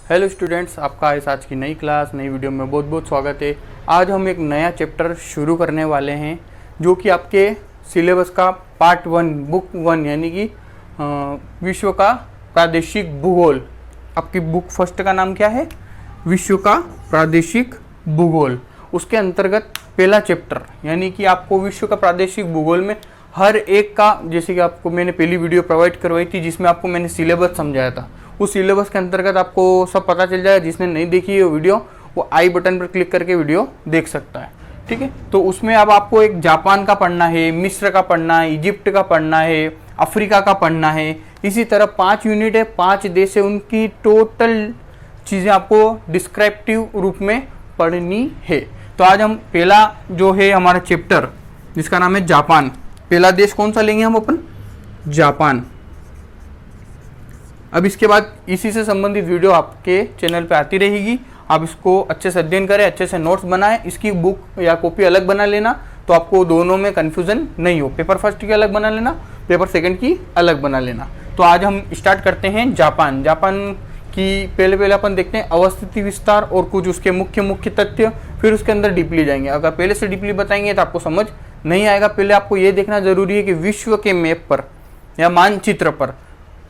Hello students, आपका इस आज की नई क्लास नई वीडियो में बहुत बहुत स्वागत है। आज हम एक नया चैप्टर शुरू करने वाले हैं जो कि आपके सिलेबस का पार्ट 1 बुक 1 यानी कि विश्व का प्रादेशिक भूगोल। आपकी बुक फर्स्ट का नाम क्या है? विश्व का प्रादेशिक भूगोल। उसके अंतर्गत पहला चैप्टर यानी कि आपको विश्व का प्रादेशिक भूगोल में हर एक का, जैसे कि आपको मैंने पहली वीडियो प्रोवाइड करवाई थी जिसमें आपको मैंने सिलेबस समझाया था, उस सिलेबस के अंतर्गत आपको सब पता चल जाएगा। जिसने नहीं देखी है वो वीडियो, वो आई बटन पर क्लिक करके वीडियो देख सकता है। ठीक है, तो उसमें अब आपको एक जापान का पढ़ना है, मिस्र का पढ़ना है, इजिप्ट का पढ़ना है, अफ्रीका का पढ़ना है। इसी तरह 5 यूनिट है, 5 देश है, उनकी टोटल चीज़ें आपको डिस्क्रिप्टिव रूप में पढ़नी है। तो आज हम पहला जो है हमारा चैप्टर जिसका नाम है जापान, पहला देश कौन सा लेंगे हम अपन? जापान। अब इसके बाद इसी से संबंधित वीडियो आपके चैनल पे आती रहेगी। आप इसको अच्छे से अध्ययन करें, अच्छे से नोट्स बनाएं। इसकी बुक या कॉपी अलग बना लेना तो आपको दोनों में कन्फ्यूज़न नहीं हो। पेपर फर्स्ट की अलग बना लेना, पेपर सेकंड की अलग बना लेना। तो आज हम स्टार्ट करते हैं जापान। जापान की पहले अपन देखते हैं अवस्थिति विस्तार और कुछ उसके मुख्य तथ्य, फिर उसके अंदर डीपली जाएंगे। अगर पहले से डीपली बताएंगे तो आपको समझ नहीं आएगा। पहले आपको ये देखना जरूरी है कि विश्व के मैप पर या मानचित्र पर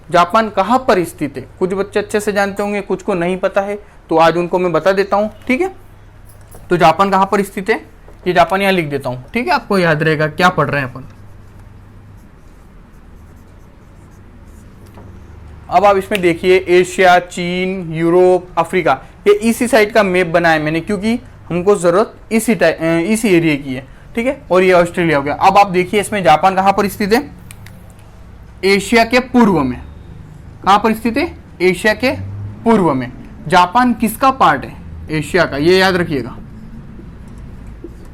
जापान कहाँ पर स्थित है। कुछ बच्चे अच्छे से जानते होंगे, कुछ को नहीं पता है, तो आज उनको मैं बता देता हूँ। ठीक है, तो जापान कहाँ पर स्थित है ये जापान यहाँ लिख देता हूँ। ठीक है, आपको याद रहेगा क्या पढ़ रहे हैं अपन। अब आप इसमें देखिए एशिया, चीन, यूरोप, अफ्रीका, ये इसी साइड का मैप बनाया मैंने क्योंकि हमको जरूरत इसी एरिया की है। ठीक है, और ये ऑस्ट्रेलिया हो गया। अब आप देखिए इसमें जापान कहाँ पर स्थित है? एशिया के पूर्व में। कहाँ पर स्थित है? एशिया के पूर्व में। जापान किसका पार्ट है? एशिया का, ये याद रखिएगा।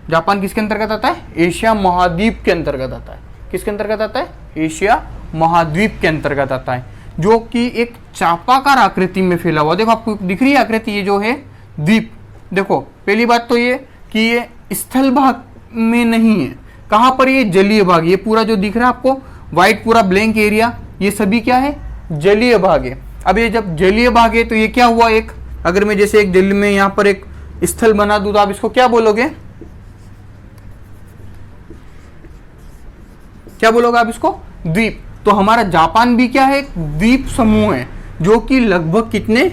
जापान किसके अंतर्गत आता है? एशिया महाद्वीप के अंतर्गत आता है। किसके अंतर्गत आता है? एशिया महाद्वीप के अंतर्गत आता है, जो कि एक चापाकार आकृति में फैला हुआ। देखो आपको दिख रही है आकृति, ये जो है द्वीप। देखो पहली बात तो ये कि ये स्थल भाग में नहीं है। कहाँ पर? ये जलीय भाग। ये पूरा जो दिख रहा है आपको व्हाइट पूरा ब्लैंक एरिया, ये सभी क्या है? जलीय भाग है। अब ये जब जलीय भाग है तो ये क्या हुआ? एक अगर मैं जैसे एक जल में यहाँ पर एक स्थल बना दूं तो आप इसको क्या बोलोगे? क्या बोलोगे आप इसको? द्वीप। तो हमारा जापान भी क्या है? एक द्वीप समूह है, जो कि लगभग कितने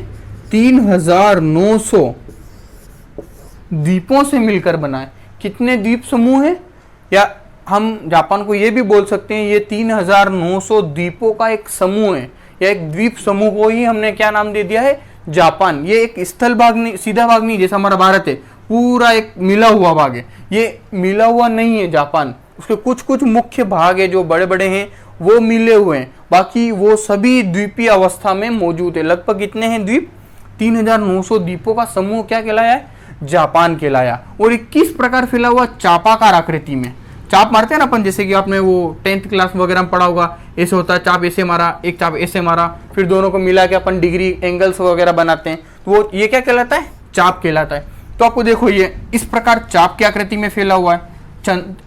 3900 द्वीपों से मिलकर बना है। कितने द्वीप समूह है? या हम जापान को ये भी बोल सकते हैं ये 3900 द्वीपों का एक समूह है, या एक द्वीप समूह को ही हमने क्या नाम दे दिया है? जापान। ये एक स्थल भाग नहीं, सीधा भाग नहीं, जैसा हमारा भारत है पूरा एक मिला हुआ भाग है। ये मिला हुआ नहीं है जापान, उसके कुछ कुछ मुख्य भाग है जो बड़े बड़े हैं वो मिले हुए हैं, बाकी वो सभी द्वीपीय अवस्था में मौजूद है। लगभग कितने हैं द्वीप? 3900 द्वीपों का समूह क्या कहलाया है? जापान कहलाया। और 21 प्रकार फैला हुआ चापाकार आकृति में। चाप मारते हैं ना अपन, जैसे कि आपने वो 10th क्लास वगैरह में पढ़ा होगा, ऐसे होता है चाप ऐसे मारा, एक चाप ऐसे मारा, फिर दोनों को मिला के अपन डिग्री एंगल्स वगैरह बनाते हैं, तो वो ये क्या कहलाता है? चाप कहलाता है। तो आपको देखो ये इस प्रकार चाप की आकृति में फैला हुआ है।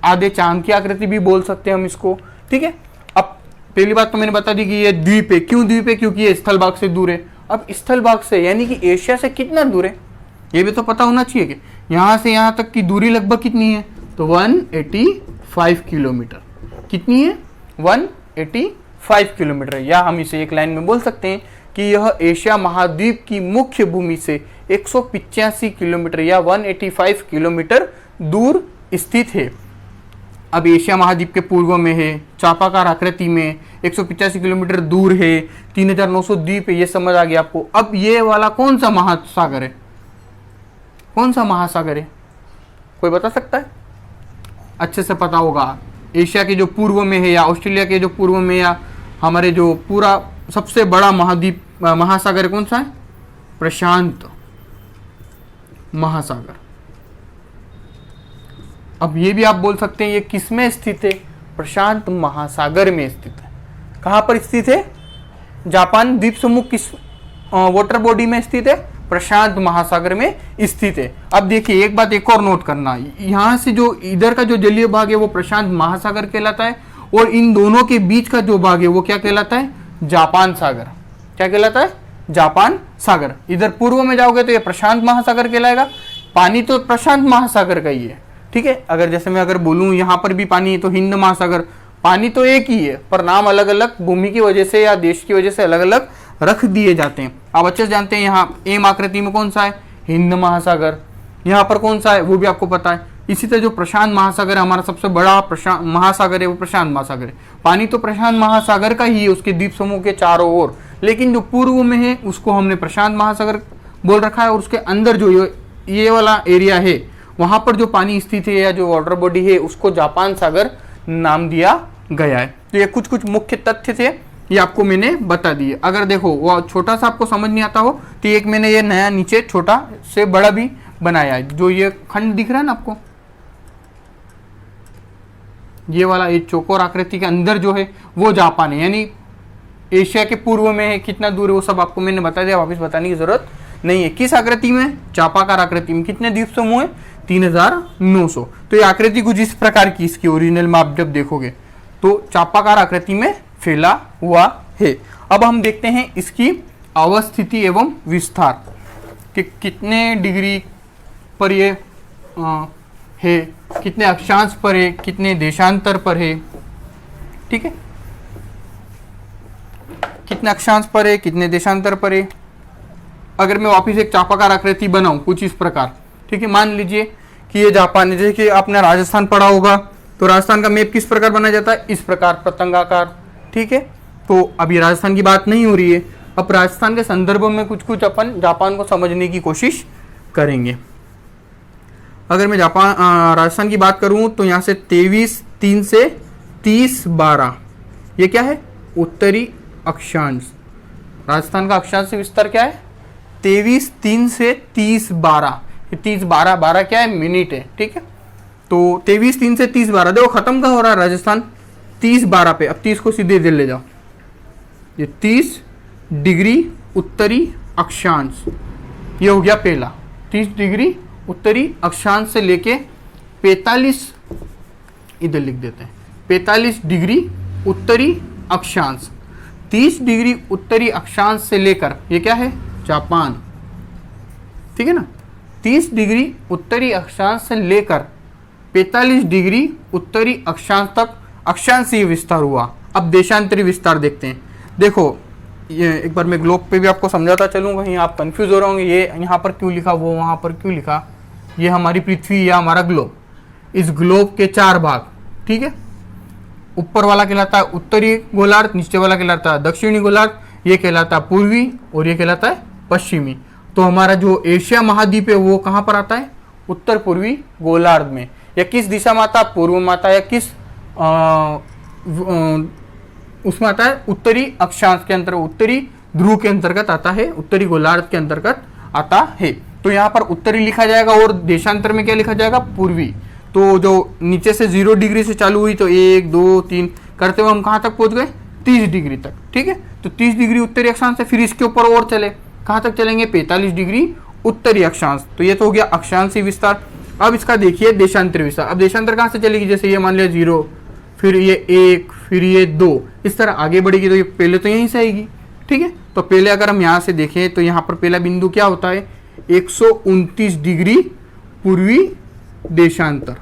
आधे चांद की आकृति भी बोल सकते हैं हम इसको। ठीक है, अब पहली बात तो मैंने बता दी कि ये द्वीप है। क्यों द्वीप है? क्योंकि ये स्थल भाग से दूर है। अब स्थल भाग से यानी कि एशिया से कितना दूर है ये भी तो पता होना चाहिए कि यहाँ से यहाँ तक की दूरी लगभग कितनी है? तो 185 किलोमीटर। कितनी है? 185 किलोमीटर। या हम इसे एक लाइन में बोल सकते हैं कि यह एशिया महाद्वीप की मुख्य भूमि से 185 किलोमीटर या 185 किलोमीटर दूर स्थित है। अब एशिया महाद्वीप के पूर्व में है, चापाकार आकृति में, 185 किलोमीटर दूर है, 3900 द्वीप है। ये समझ आ गया आपको। अब ये वाला कौन सा महासागर है? कौन सा महासागर है? कोई बता सकता है? अच्छे से पता होगा। एशिया के जो पूर्व में है, या ऑस्ट्रेलिया के जो पूर्व में, या हमारे जो पूरा सबसे बड़ा महाद्वीप महासागर कौन सा है? प्रशांत महासागर। अब ये भी आप बोल सकते हैं ये किस में स्थित है? प्रशांत महासागर में स्थित है। कहाँ पर स्थित है? जापान द्वीप समूह किस वाटर बॉडी में स्थित है? प्रशांत महासागर में स्थित है। अब देखिए एक बात एक और नोट करना, यहाँ से जो इधर का जो जलीय भाग है वो प्रशांत महासागर कहलाता है, और इन दोनों के बीच का जो भाग है वो क्या कहलाता है? जापान सागर। क्या कहलाता है? जापान सागर। इधर पूर्व में जाओगे तो ये प्रशांत महासागर कहलाएगा। पानी तो प्रशांत महासागर का ही है, ठीक है। अगर जैसे मैं अगर बोलूं यहाँ पर भी पानी है तो हिंद महासागर, पानी तो एक ही है पर नाम अलग अलग भूमि की वजह से या देश की वजह से अलग अलग रख दिए जाते हैं। आप अच्छे से जानते हैं यहाँ एम आकृति में कौन सा है, हिंद महासागर। यहाँ पर कौन सा है वो भी आपको पता है। इसी तरह जो प्रशांत महासागर है, हमारा सबसे बड़ा प्रशांत महासागर है, वो प्रशांत महासागर है। पानी तो प्रशांत महासागर का ही है, उसके द्वीप समूह के चारों ओर, लेकिन जो पूर्व में है उसको हमने प्रशांत महासागर बोल रखा है। और उसके अंदर जो ये वाला एरिया है वहां पर जो पानी स्थित है या जो वाटर बॉडी है उसको जापान सागर नाम दिया गया है। तो ये कुछ कुछ मुख्य तथ्य थे, ये आपको मैंने बता दिए। अगर देखो वो छोटा सा आपको समझ नहीं आता हो तो एक मैंने ये नया नीचे छोटा से बड़ा भी बनाया है। जो ये खंड दिख रहा है ना आपको, ये वाला ये चौकोर आकृति के अंदर जो है वो जापान है, यानी एशिया के पूर्व में है। कितना दूर है वो सब आपको मैंने बता दिया, वापस बताने की जरूरत नहीं है। किस आकृति में, चापाकार आकृति में। कितने द्वीप समूह है, 3900। तो ये आकृति कुछ इस प्रकार की, इसकी ओरिजिनल में आप जब देखोगे तो चापाकार आकृति में फैला हुआ है। अब हम देखते हैं इसकी अवस्थिति एवं विस्तार कि कितने डिग्री पर ये है, कितने अक्षांश पर है, कितने देशांतर पर है, ठीक है। कितने अक्षांश पर है, कितने देशांतर पर है। अगर मैं वापिस एक चापाकार आकृति बनाऊं कुछ इस प्रकार, ठीक है। मान लीजिए कि ये जापान है, जैसे कि आपने राजस्थान पढ़ा होगा तो राजस्थान का मैप किस प्रकार बनाया जाता है, इस प्रकार पतंगाकार, ठीक है। तो अभी राजस्थान की बात नहीं हो रही है, अब राजस्थान के संदर्भ में कुछ कुछ अपन जापान को समझने की कोशिश करेंगे। अगर मैं राजस्थान की बात करूं तो यहाँ से 23-3 से 30-12 ये क्या है, उत्तरी अक्षांश। राजस्थान का अक्षांश विस्तार क्या है, 23-3 से 30-12। 30-12 क्या है, मिनट है, ठीक है। तो 23-3 से 30-12 देखो खत्म कहाँ हो रहा है राजस्थान, 30-12 पे। अब 30 को सीधे इधर ले जाओ, ये 30 डिग्री उत्तरी अक्षांश, ये हो गया पहला। 30 डिग्री उत्तरी अक्षांश से लेके 45, इधर लिख देते हैं, 45 डिग्री उत्तरी अक्षांश। 30 डिग्री उत्तरी अक्षांश से लेकर ये क्या है, जापान, ठीक है ना। 30 डिग्री उत्तरी अक्षांश से लेकर 45 डिग्री उत्तरी अक्षांश तक अक्षांशीय विस्तार हुआ। अब देशांतरी विस्तार देखते हैं। देखो ये एक बार मैं ग्लोब पे भी आपको समझाता चलूँ, कहीं आप कंफ्यूज हो रहे होंगे, ये यहाँ पर क्यों लिखा, वो वहाँ पर क्यों लिखा। ये हमारी पृथ्वी या हमारा ग्लोब, इस ग्लोब के 4 भाग, ठीक है। ऊपर वाला कहलाता है उत्तरी गोलार्ध, नीचे वाला कहलाता है दक्षिणी गोलार्ध, ये कहलाता है पूर्वी और ये कहलाता है पश्चिमी। तो हमारा जो एशिया महाद्वीप है वो कहाँ पर आता है, उत्तर पूर्वी गोलार्ध में। या किस दिशा में आता है, पूर्व में आता है, या किस उसमें आता है, उत्तरी अक्षांश के अंतर्गत, उत्तरी ध्रुव के अंतर्गत आता है, उत्तरी गोलार्ध के अंतर्गत आता है। तो यहाँ पर उत्तरी लिखा जाएगा और देशांतर में क्या लिखा जाएगा, पूर्वी। तो जो नीचे से 0 डिग्री से चालू हुई तो 1 2 3 करते हुए हम कहाँ तक पहुँच गए, 30 डिग्री तक, ठीक है। तो 30 डिग्री उत्तरी अक्षांश से फिर इसके ऊपर और चले, कहाँ तक चलेंगे, 45 डिग्री उत्तरी अक्षांश। तो ये तो हो गया अक्षांशीय विस्तार। अब इसका देखिए देशांतरी विस्तार। अब देशांतर कहाँ से चलेगी, जैसे ये मान लिया 0, फिर ये 1, फिर ये 2, इस तरह आगे बढ़ेगी। तो ये पहले तो यहीं से आएगी, ठीक है। तो पहले अगर हम यहाँ से देखें तो यहाँ पर पहला बिंदु क्या होता है, 129 डिग्री पूर्वी देशांतर।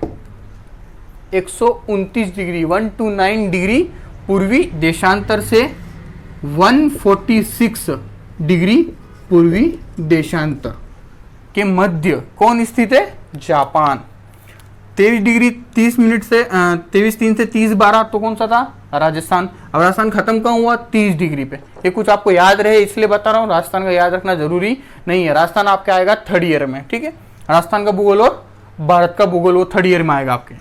129 डिग्री 129 डिग्री पूर्वी देशांतर से 146 डिग्री पूर्वी देशांतर के मध्य कौन स्थित है, जापान। 23 डिग्री 30 मिनट से 23-3 से 30-12 तो कौन सा था, राजस्थान। अब राजस्थान खत्म कहाँ हुआ, 30 डिग्री पे। ये कुछ आपको याद रहे इसलिए बता रहा हूँ, राजस्थान का याद रखना जरूरी नहीं है। राजस्थान आपके आएगा 3rd ईयर में, ठीक है। राजस्थान का भूगोल और भारत का भूगोल वो 3rd ईयर में आएगा आपके।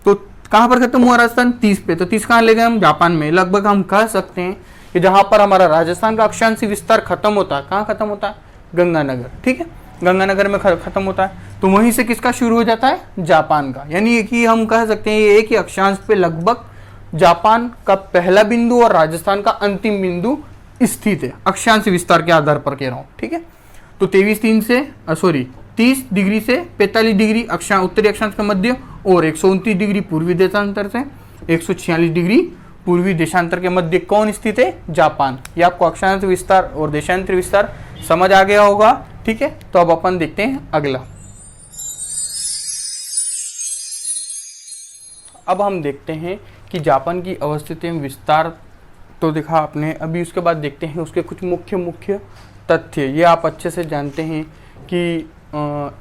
तो कहाँ पर खत्म हुआ राजस्थान, 30 पे। तो 30 कहाँ ले गए हम, जापान में। लगभग हम कह सकते हैं कि जहां पर हमारा राजस्थान का अक्षांशीय विस्तार खत्म होता है, कहाँ खत्म होता है, गंगानगर, ठीक है। गंगानगर में खत्म होता है। तो वहीं से किसका शुरू हो जाता है, जापान का। यानी कि हम कह सकते हैं ये एक ही अक्षांश पे लगभग जापान का पहला बिंदु और राजस्थान का अंतिम बिंदु स्थित है, अक्षांशीय विस्तार के आधार पर कह रहा हूँ, ठीक है। तो 30 डिग्री से 45 डिग्री उत्तरी अक्षांश का मध्य और 129 डिग्री पूर्वी देशांतर से 146 डिग्री पूर्वी देशांतर के मध्य कौन स्थित है? जापान। ये आपको अक्षांश विस्तार और देशांतर विस्तार समझ आ गया होगा। ठीक है, तो अब अपन देखते हैं अगला। अब हम देखते हैं कि जापान की अवस्थिति में विस्तार तो देखा आपने, अभी उसके बाद देखते हैं उसके कुछ मुख्य तथ्य। ये आप अच्छे से जानते हैं कि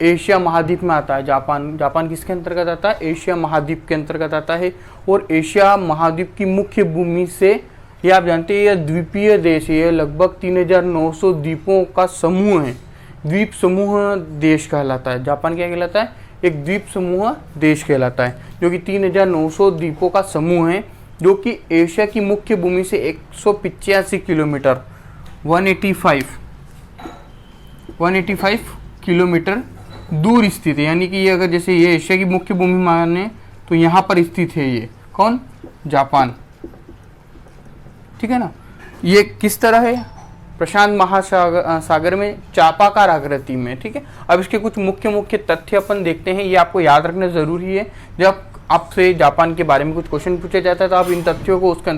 एशिया महाद्वीप में आता है जापान। जापान किसके अंतर्गत आता है? एशिया महाद्वीप के अंतर्गत आता है। और एशिया महाद्वीप की मुख्य भूमि से, ये आप जानते हैं, यह द्वीपीय देश है। ये लगभग 3900 द्वीपों का समूह है। द्वीप समूह देश कहलाता है। जापान क्या कहलाता है? एक द्वीप समूह देश कहलाता है, जो कि 3900 द्वीपों का समूह है, जो कि एशिया की मुख्य भूमि से 185 किलोमीटर 185 किलोमीटर दूर स्थित है। यानी कि ये अगर जैसे ये एशिया की मुख्य भूमि माने तो यहाँ पर स्थित है। ये कौन? जापान। ठीक है ना। ये किस तरह है? प्रशांत महासागर में चापाकार आकृति में। ठीक है, अब इसके कुछ मुख्य तथ्य अपन देखते हैं। ये आपको याद रखना जरूरी है। जब आपसे जापान के बारे में कुछ क्वेश्चन पूछा जाता है तो आप इन तथ्यों को उसके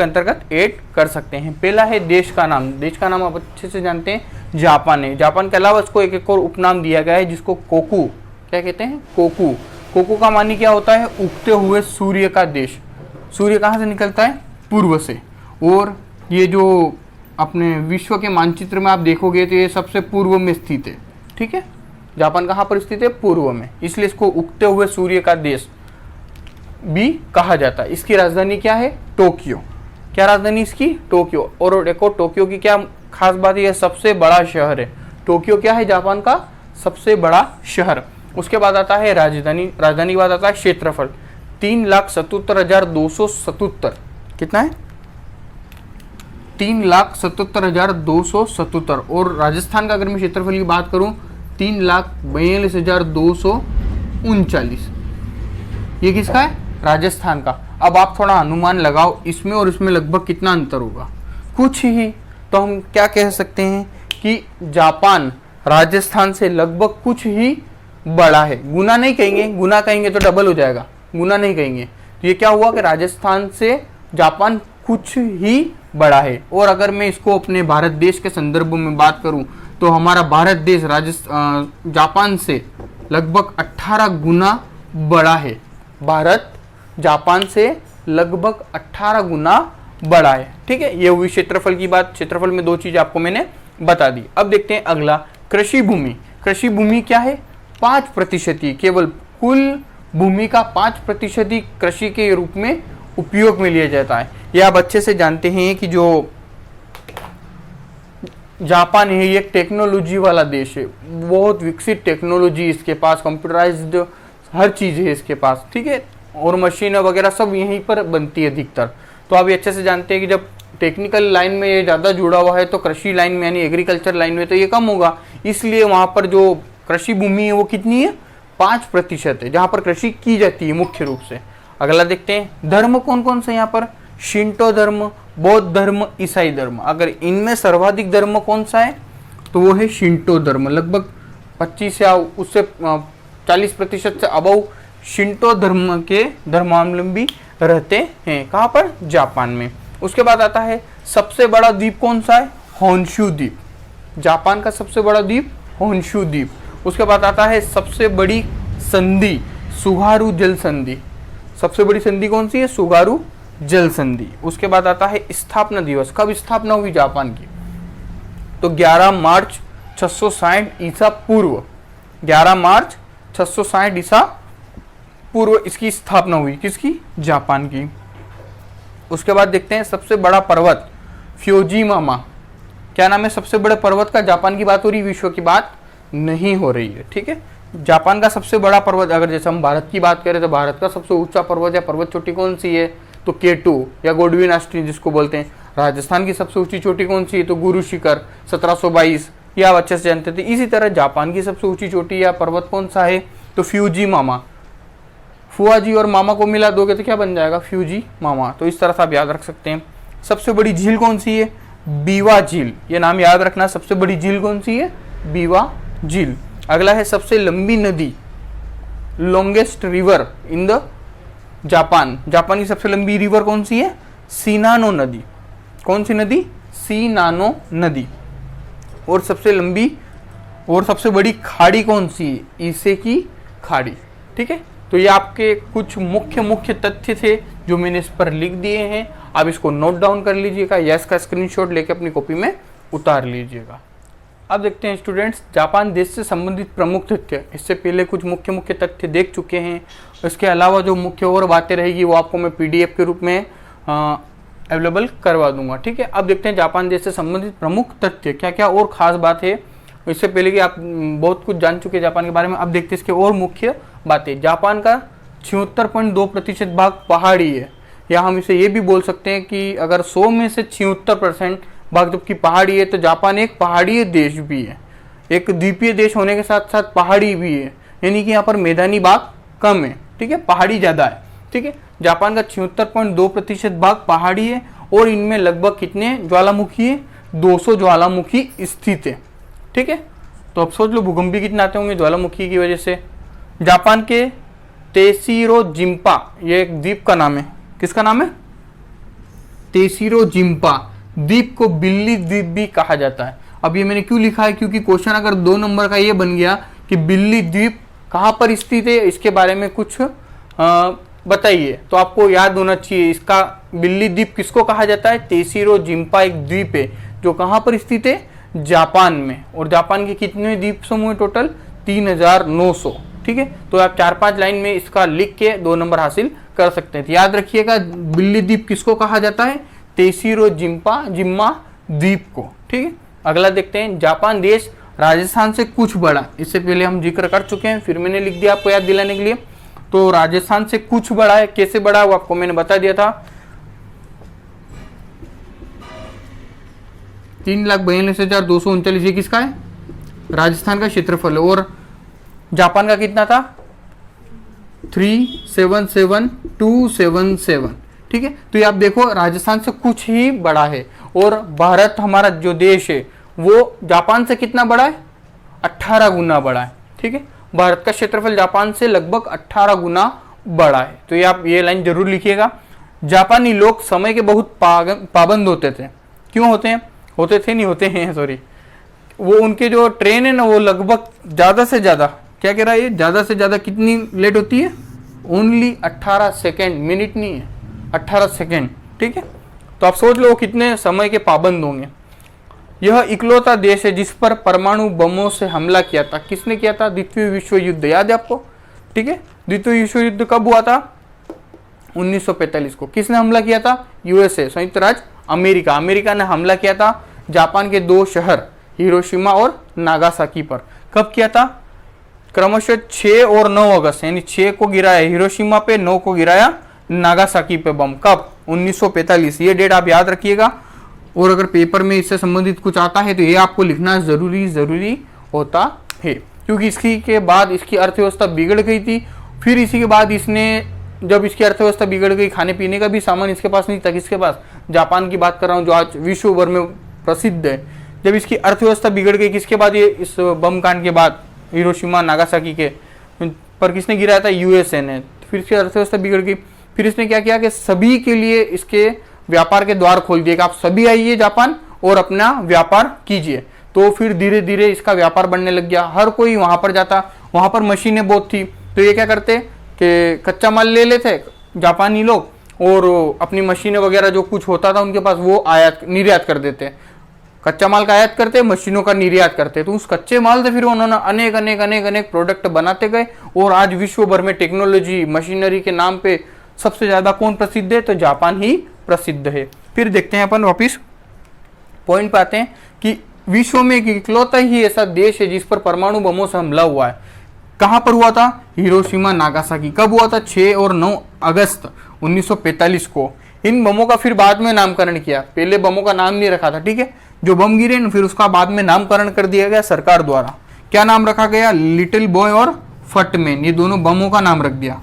अंतर्गत ऐड कर सकते हैं। पहला है देश का नाम। देश का नाम आप अच्छे से जानते हैं, जापान है। जापान के अलावा इसको एक और उपनाम दिया गया है, जिसको कोकू क्या कहते हैं? कोकू। कोकू का मानी क्या होता है? उगते हुए सूर्य का देश। सूर्य कहाँ से निकलता है? पूर्व से। और ये जो अपने विश्व के मानचित्र में आप देखोगे तो ये सबसे पूर्व में स्थित है। ठीक है, जापान कहाँ पर स्थित है? पूर्व में, इसलिए इसको उगते हुए सूर्य का देश भी कहा जाता है। इसकी राजधानी क्या है? टोक्यो। क्या राजधानी इसकी? टोक्यो। और देखो टोक्यो की क्या खास बात है? यह सबसे बड़ा शहर है। टोक्यो क्या है? जापान का सबसे बड़ा शहर। उसके बाद आता है राजधानी। राजधानी के बाद आता है क्षेत्रफल। 3,77,277। कितना है? 3,77,277। और राजस्थान का अगर मैं क्षेत्रफल की बात करूं 3,42,239। ये किसका है? राजस्थान का। अब आप थोड़ा अनुमान लगाओ इसमें और इसमें लगभग कितना अंतर होगा? कुछ ही। तो हम क्या कह सकते हैं कि जापान राजस्थान से लगभग कुछ ही बड़ा है। गुना नहीं कहेंगे, गुना कहेंगे तो डबल हो जाएगा, गुना नहीं कहेंगे। तो ये क्या हुआ कि राजस्थान से जापान कुछ ही बड़ा है। और अगर मैं इसको अपने भारत देश के संदर्भ में बात करूं तो हमारा भारत देश जापान से लगभग 18 गुना बड़ा है। भारत जापान से लगभग 18 गुना बड़ा है। ठीक है, ये हुई क्षेत्रफल की बात। क्षेत्रफल में दो चीज आपको मैंने बता दी। अब देखते हैं अगला, कृषि भूमि। कृषि भूमि क्या है? 5%। केवल कुल भूमि का 5% कृषि के रूप में उपयोग में लिया जाता है। ये आप अच्छे से जानते हैं कि जो जापान है ये एक टेक्नोलॉजी वाला देश है। बहुत विकसित टेक्नोलॉजी इसके पास, कंप्यूटराइज्ड हर चीज़ है इसके पास। ठीक है, और मशीन वगैरह सब यहीं पर बनती है अधिकतर। तो आप ये अच्छे से जानते हैं कि जब टेक्निकल लाइन में ये ज़्यादा जुड़ा हुआ है तो कृषि लाइन में यानी एग्रीकल्चर लाइन में तो ये कम होगा। इसलिए वहाँ पर जो कृषि भूमि है वो कितनी है? 5% है, जहाँ पर कृषि की जाती है मुख्य रूप से। अगला देखते हैं, धर्म कौन कौन से यहाँ पर? शिंटो धर्म, बौद्ध धर्म, ईसाई धर्म। अगर इनमें सर्वाधिक धर्म कौन सा है तो वो है शिंटो धर्म। लगभग 25 या उससे 40% से अबव शिंटो धर्म के धर्मावलंबी रहते हैं। कहाँ पर? जापान में। उसके बाद आता है सबसे बड़ा द्वीप कौन सा है? होन्शु द्वीप। जापान का सबसे बड़ा द्वीप होन्शु द्वीप। उसके बाद आता है सबसे बड़ी संधि, सुगारू जल संधि। सबसे बड़ी संधि कौन सी है? सुगारू जल संधि। उसके बाद आता है स्थापना दिवस। कब स्थापना हुई जापान की? तो 11 मार्च 660 ईसा पूर्व। 11 मार्च 660 ईसा पूर्व इसकी स्थापना हुई। किसकी? जापान की। उसके बाद देखते हैं सबसे बड़ा पर्वत, फ्यूजीमामा। क्या नाम है सबसे बड़े पर्वत का? जापान की बात हो रही, विश्व की बात नहीं हो रही है। ठीक है, जापान का सबसे बड़ा पर्वत, अगर जैसे हम भारत की बात करें तो भारत का सबसे ऊंचा पर्वत या पर्वत चोटी कौन सी है? तो K2 या गोडविन आस्ट्री जिसको बोलते हैं। राजस्थान की सबसे ऊंची चोटी कौन सी है? तो गुरु शिखर 1722। ये आप अच्छे से जानते थे। इसी तरह जापान की सबसे ऊंची चोटी या पर्वत कौन सा है? तो फ्यूजी मामा। फुआ जी और मामा को मिला दोगे तो क्या बन जाएगा? फ्यूजी मामा। तो इस तरह से आप याद रख सकते हैं। सबसे बड़ी झील कौन सी है? बीवा झील। ये नाम याद रखना। सबसे बड़ी झील कौन सी है? बीवा झील। अगला है सबसे लंबी नदी, longest river in the Japan, Japan की सबसे लंबी रिवर कौन सी है? सिनानो नदी। कौन सी नदी? सिनानो नदी। और सबसे लंबी और सबसे बड़ी खाड़ी कौन सी है? ईसे की खाड़ी। ठीक है, तो ये आपके कुछ मुख्य तथ्य थे जो मैंने इस पर लिख दिए हैं। आप इसको नोट डाउन कर लीजिएगा या इसका स्क्रीनशॉट लेके अपनी कॉपी में उतार लीजिएगा। अब देखते हैं स्टूडेंट्स, जापान देश से संबंधित प्रमुख तथ्य। इससे पहले कुछ मुख्य तथ्य देख चुके हैं, इसके अलावा जो मुख्य और बातें रहेगी वो आपको मैं PDF के रूप में अवेलेबल करवा दूंगा। ठीक है, अब देखते हैं जापान देश से संबंधित प्रमुख तथ्य क्या क्या और खास बात है। इससे पहले कि आप बहुत कुछ जान चुके हैं जापान के बारे में, अब देखते हैं इसके और मुख्य बातें। जापान का 76.2% भाग पहाड़ी है, या हम इसे ये भी बोल सकते हैं कि अगर 100 में से 76% भाग जबकि पहाड़ी है, तो जापान एक पहाड़ी देश भी है, एक द्वीपीय देश होने के साथ साथ पहाड़ी भी है, यानी कि यहाँ पर मैदानी भाग कम है। ठीक है, पहाड़ी ज़्यादा है। ठीक है, जापान का 76.2% भाग पहाड़ी है और इनमें लगभग कितने ज्वालामुखी है? 200 ज्वालामुखी स्थित है। ठीक है, तो अब सोच लो भूकंप भी कितने आते होंगे ज्वालामुखी की वजह से। जापान के तेसिरो जिम्पा, ये एक द्वीप का नाम है। किसका नाम है? तेसिरो जिम्पा द्वीप को बिल्ली द्वीप भी कहा जाता है। अब ये मैंने क्यों लिखा है? क्योंकि क्वेश्चन अगर 2 नंबर का ये बन गया कि बिल्ली द्वीप कहाँ पर स्थित है, इसके बारे में कुछ बताइए, तो आपको याद होना चाहिए इसका बिल्ली द्वीप किसको कहा जाता है? तेसिरो जिम्पा एक द्वीप है जो कहाँ पर स्थित है? जापान में। और जापान के कितने द्वीप समूह टोटल? 3900। ठीक है, तो आप 4-5 लाइन में इसका लिख के 2 नंबर हासिल कर सकते हैं। तो याद रखिएगा बिल्ली द्वीप किसको कहा जाता है? तेसिरो जिम्मा द्वीप को। ठीक है, अगला देखते हैं। जापान देश राजस्थान से कुछ बड़ा, इससे पहले हम जिक्र कर चुके हैं, फिर मैंने लिख दिया आपको याद दिलाने के लिए। तो राजस्थान से कुछ बड़ा है, कैसे बड़ा है वो आपको मैंने बता दिया था। 3,42,239 ये किसका है? राजस्थान का क्षेत्रफल है। और जापान का कितना था? 3,77,277। ठीक है, तो ये आप देखो राजस्थान से कुछ ही बड़ा है। और भारत हमारा जो देश है वो जापान से कितना बड़ा है? 18 गुना बड़ा है। ठीक है, भारत का क्षेत्रफल जापान से लगभग 18 गुना बड़ा है। तो ये आप ये लाइन जरूर लिखिएगा। जापानी लोग समय के बहुत पाबंद होते थे। क्यों होते हैं? होते थे नहीं, होते हैं, सॉरी। वो उनके जो ट्रेन है ना वो लगभग ज़्यादा से ज़्यादा, क्या कह रहा है ये, ज़्यादा से ज़्यादा कितनी लेट होती है? ओनली 18 सेकेंड, मिनट नहीं है, 18 सेकेंड। ठीक है, तो आप सोच लो कितने समय के पाबंद होंगे। यह इकलौता देश है जिस पर परमाणु बमों से हमला किया था। किसने किया था? द्वितीय विश्व युद्ध, याद है आपको? ठीक है, द्वितीय विश्व युद्ध कब हुआ था? 1945 को। किसने हमला किया था? USA, संयुक्त राज्य अमेरिका। अमेरिका ने हमला किया था जापान के 2 शहर हिरोशिमा और नागासाकी पर। कब किया था? क्रमशः 6 और 9 अगस्त, यानी 6 को गिराया हिरोशिमा पे, 9 को गिराया नागासाकी पे बम। कब? 1945। ये डेट आप याद रखिएगा। और अगर पेपर में इससे संबंधित कुछ आता है तो ये आपको लिखना जरूरी होता है, क्योंकि इसकी के बाद इसकी अर्थव्यवस्था बिगड़ गई थी। फिर इसी के बाद इसने, जब इसकी अर्थव्यवस्था बिगड़ गई, खाने पीने का भी सामान इसके पास नहीं था। किसके पास? जापान की बात कर रहा हूँ जो आज विश्व भर में प्रसिद्ध है। जब इसकी अर्थव्यवस्था बिगड़ गई, किसके बाद? ये इस बम कांड के बाद हिरोशिमा नागासाकी के पर किसने गिराया था? USA ने। फिर इसकी अर्थव्यवस्था बिगड़ गई। फिर इसने क्या किया कि सभी के लिए इसके व्यापार के द्वार खोल दिए कि आप सभी आइए जापान और अपना व्यापार कीजिए। तो फिर धीरे धीरे इसका व्यापार बढ़ने लग गया, हर कोई वहां पर जाता। वहां पर मशीनें बहुत थी, तो ये क्या करते कि कच्चा माल ले लेते जापानी लोग और अपनी मशीनें वगैरह जो कुछ होता था उनके पास वो निर्यात कर देते। कच्चा माल का आयात करते, मशीनों का निर्यात करते। तो उस कच्चे माल से फिर उन्होंने अनेक प्रोडक्ट बनाते गए। और आज विश्व भर में टेक्नोलॉजी, मशीनरी के नाम पे सबसे ज्यादा कौन प्रसिद्ध है? तो जापान ही प्रसिद्ध है। फिर देखते हैं अपन वापिस पॉइंट पे आते हैं कि विश्व में इकलौता ही ऐसा देश है जिस पर परमाणु बमों से हमला हुआ है। कहां पर हुआ था? Hiroshima Nagasaki. कब हुआ था? 6 और 9 अगस्त 1945 को। इन बमों का फिर बाद में नामकरण किया, पहले बमों का नाम नहीं रखा था। ठीक है, जो बम गिरे ना फिर उसका बाद में नामकरण कर दिया गया सरकार द्वारा। क्या नाम रखा गया? लिटिल बॉय और फटमैन, ये दोनों बमों का नाम रख दिया।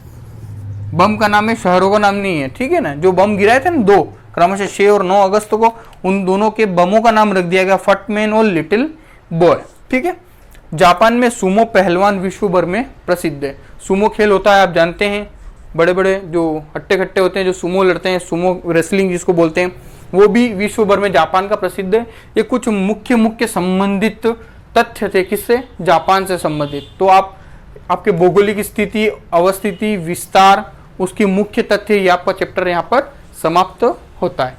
बम का नाम है, शहरों का नाम नहीं है। ठीक है ना, जो बम गिराए थे ना 2 क्रमशः 6 और 9 अगस्त को, उन दोनों के बमों का नाम रख दिया गया फटमैन और लिटिल बॉय। ठीक है, जापान में सुमो पहलवान विश्व भर में प्रसिद्ध है। सुमो खेल होता है आप जानते हैं, बड़े बड़े जो हट्टे कट्टे होते हैं, जो सुमो लड़ते हैं, सुमो रेसलिंग जिसको बोलते हैं, वो भी विश्व भर में जापान का प्रसिद्ध है। ये कुछ मुख्य मुख्य संबंधित तथ्य थे, किससे? जापान से संबंधित। तो आपके भौगोलिक स्थिति, अवस्थिति, विस्तार, उसकी मुख्य तथ्य, ये आपका चैप्टर यहाँ पर समाप्त होता है।